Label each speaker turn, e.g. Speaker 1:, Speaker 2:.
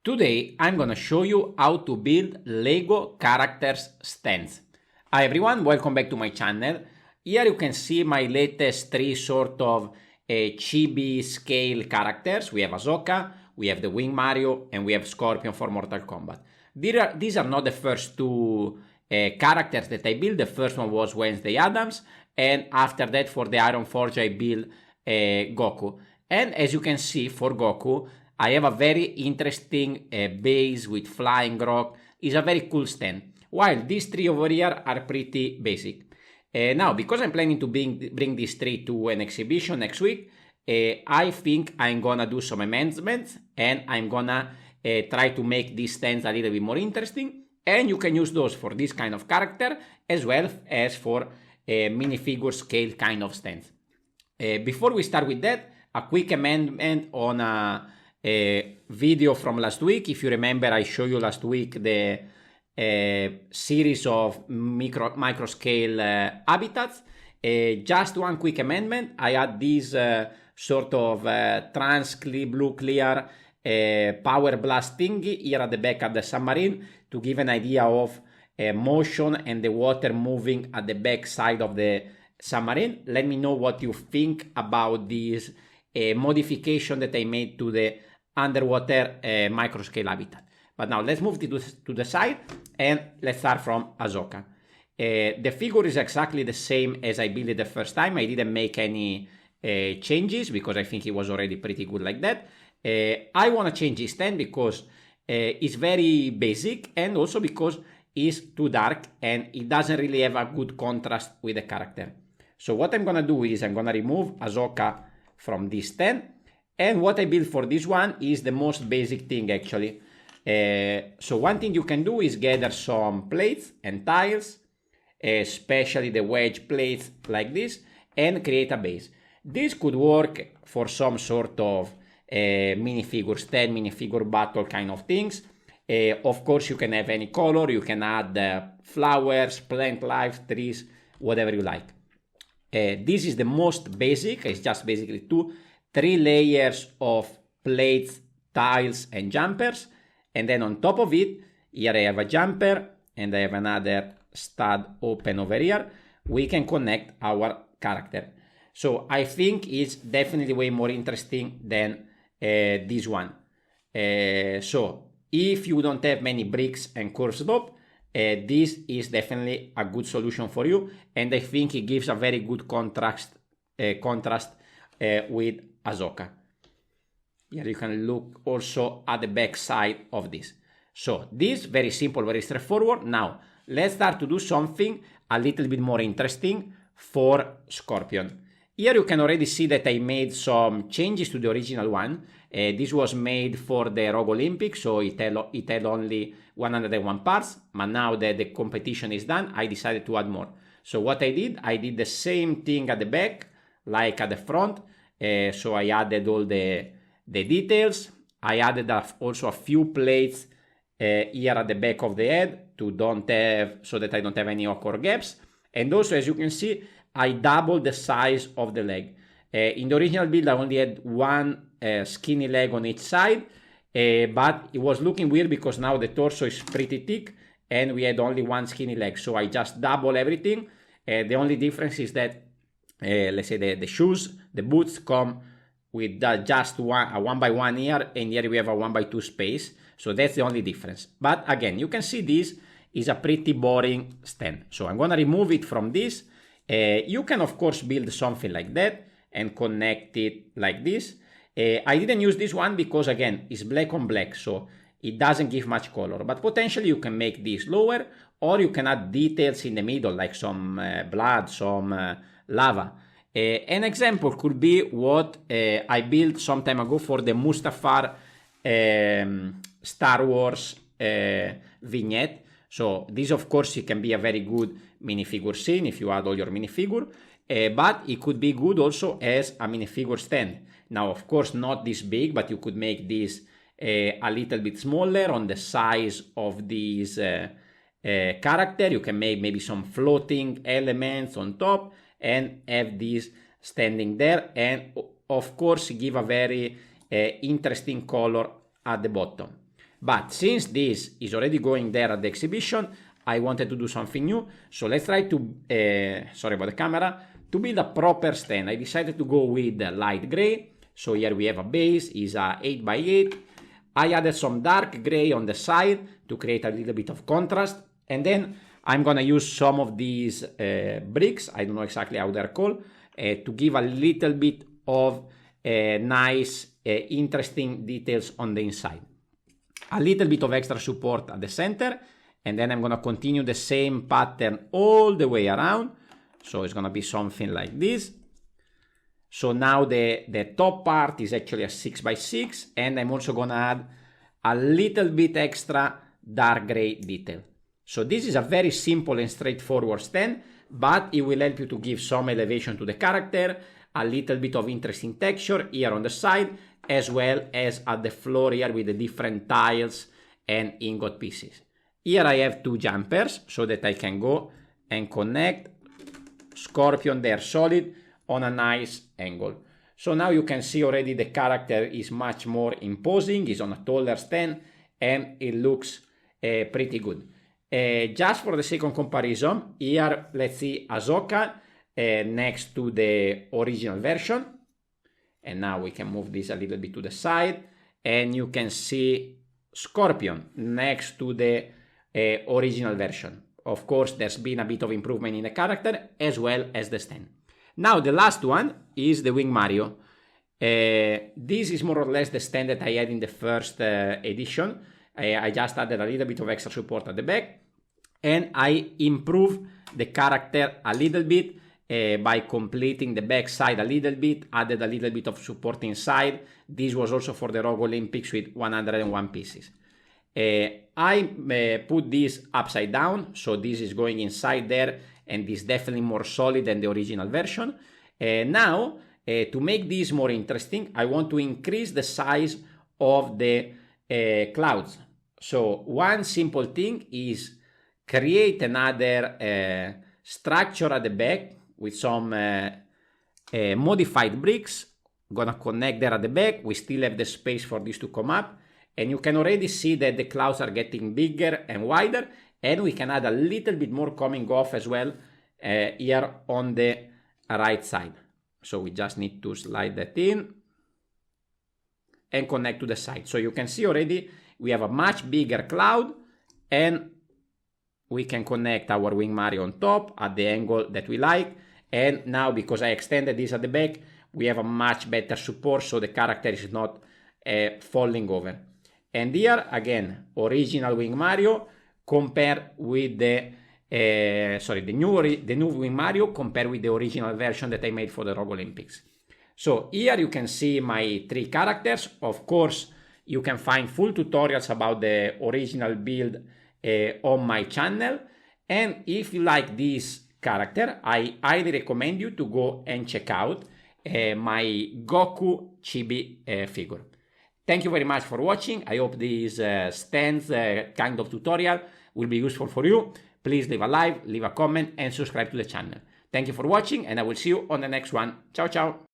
Speaker 1: Today I'm gonna show you how to build Lego characters stands. Hi everyone, welcome back to my channel. Here you can see my latest three sort of chibi scale characters. We have Ahsoka, we have the Wing Mario, and we have Scorpion for Mortal Kombat. These are not the first two characters that I built. The first one was Wednesday Addams, and after that for the Iron Forge I built Goku. And as you can see, for Goku, I have a very interesting base with flying rock. It's a very cool stand. While these three over here are pretty basic. Now, because I'm planning to bring these three to an exhibition next week, I think I'm gonna do some amendments and I'm gonna try to make these stands a little bit more interesting. And you can use those for this kind of character as well as for minifigure scale kind of stands. Before we start with that, a quick amendment on a video from last week. If you remember, I showed you last week the series of micro scale habitats. Just one quick amendment. I had this sort of trans blue clear power blast thingy here at the back of the submarine to give an idea of motion and the water moving at the back side of the submarine. Let me know what you think about this modification that I made to the underwater microscale habitat. But now let's move to the side and let's start from Ahsoka. The figure is exactly the same as I built it the first time. I didn't make any changes because I think it was already pretty good like that. I want to change his stand because it's very basic and also because it's too dark and it doesn't really have a good contrast with the character. So what I'm going to do is I'm going to remove Ahsoka from this stand. And what I built for this one is the most basic thing actually. So one thing you can do is gather some plates and tiles, especially the wedge plates like this, and create a base. This could work for some sort of minifigure stand, minifigure battle kind of things. Of course, you can have any color, you can add flowers, plant life, trees, whatever you like. This is the most basic, it's just basically three layers of plates, tiles, and jumpers. And then on top of it, here I have a jumper and I have another stud open over here. We can connect our character. So I think it's definitely way more interesting than this one. So if you don't have many bricks and curved rope, this is definitely a good solution for you. And I think it gives a very good contrast with Ahsoka. Here you can look also at the back side of this. So this very simple, very straightforward. Now let's start to do something a little bit more interesting for Scorpion. Here you can already see that I made some changes to the original one. This was made for the Rogue Olympics, so it had only 101 parts, but now that the competition is done, I decided to add more. So what I did the same thing at the back, like at the front. So I added all the details. I added also a few plates here at the back of the head so that I don't have any awkward gaps. And also, as you can see, I doubled the size of the leg. In the original build, I only had one skinny leg on each side, but it was looking weird because now the torso is pretty thick and we had only one skinny leg. So I just double everything. The only difference is that, let's say the shoes, the boots come with just a 1x1 here, and here we have a 1x2 space. So that's the only difference. But again, you can see this is a pretty boring stand. So I'm going to remove it from this. You can, of course, build something like that and connect it like this. I didn't use this one because, again, it's black on black, so it doesn't give much color. But potentially you can make this lower, or you can add details in the middle, like some blood, some lava. An example could be what I built some time ago for the Mustafar Star Wars vignette. So this, of course, it can be a very good minifigure scene if you add all your minifigure, but it could be good also as a minifigure stand. Now, of course, not this big, but you could make this a little bit smaller on the size of this character. You can make maybe some floating elements on top and have this standing there, and of course give a very interesting color at the bottom. But since this is already going there at the exhibition, I wanted to do something new. So let's try to, sorry about the camera, to build a proper stand. I decided to go with light gray. So here we have a base, is a 8x8. I added some dark gray on the side to create a little bit of contrast. And then I'm gonna use some of these bricks, I don't know exactly how they're called, to give a little bit of nice, interesting details on the inside. A little bit of extra support at the center, and then I'm gonna continue the same pattern all the way around. So it's gonna be something like this. So now the top part is actually a 6x6, and I'm also gonna add a little bit extra dark gray detail. So this is a very simple and straightforward stand, but it will help you to give some elevation to the character, a little bit of interesting texture here on the side, as well as at the floor here with the different tiles and ingot pieces. Here I have two jumpers so that I can go and connect Scorpion there solid on a nice angle. So now you can see already the character is much more imposing, is on a taller stand, and it looks pretty good. Just for the sake of comparison, here let's see Ahsoka next to the original version. And now we can move this a little bit to the side, and you can see Scorpion next to the original version. Of course, there's been a bit of improvement in the character as well as the stand. Now the last one is the Wing Mario. This is more or less the stand that I had in the first edition. I just added a little bit of extra support at the back, and I improved the character a little bit by completing the back side a little bit, added a little bit of support inside. This was also for the Rogue Olympics with 101 pieces. I put this upside down, so this is going inside there, and this is definitely more solid than the original version. Now, to make this more interesting, I want to increase the size of the clouds. So one simple thing is create another structure at the back with some modified bricks. Gonna connect there at the back. We still have the space for this to come up, and you can already see that the clouds are getting bigger and wider, and we can add a little bit more coming off as well here on the right side. So we just need to slide that in and connect to the side. So you can see already we have a much bigger cloud, and we can connect our Wing Mario on top at the angle that we like. And now, because I extended this at the back, we have a much better support, so the character is not falling over. And here again, original Wing Mario compared with the new Wing Mario compared with the original version that I made for the Rogue Olympics. So here you can see my three characters. Of course, you can find full tutorials about the original build on my channel. And if you like this character, I highly recommend you to go and check out my Goku Chibi figure. Thank you very much for watching. I hope this stands kind of tutorial will be useful for you. Please leave a like, leave a comment, and subscribe to the channel. Thank you for watching, and I will see you on the next one. Ciao, ciao.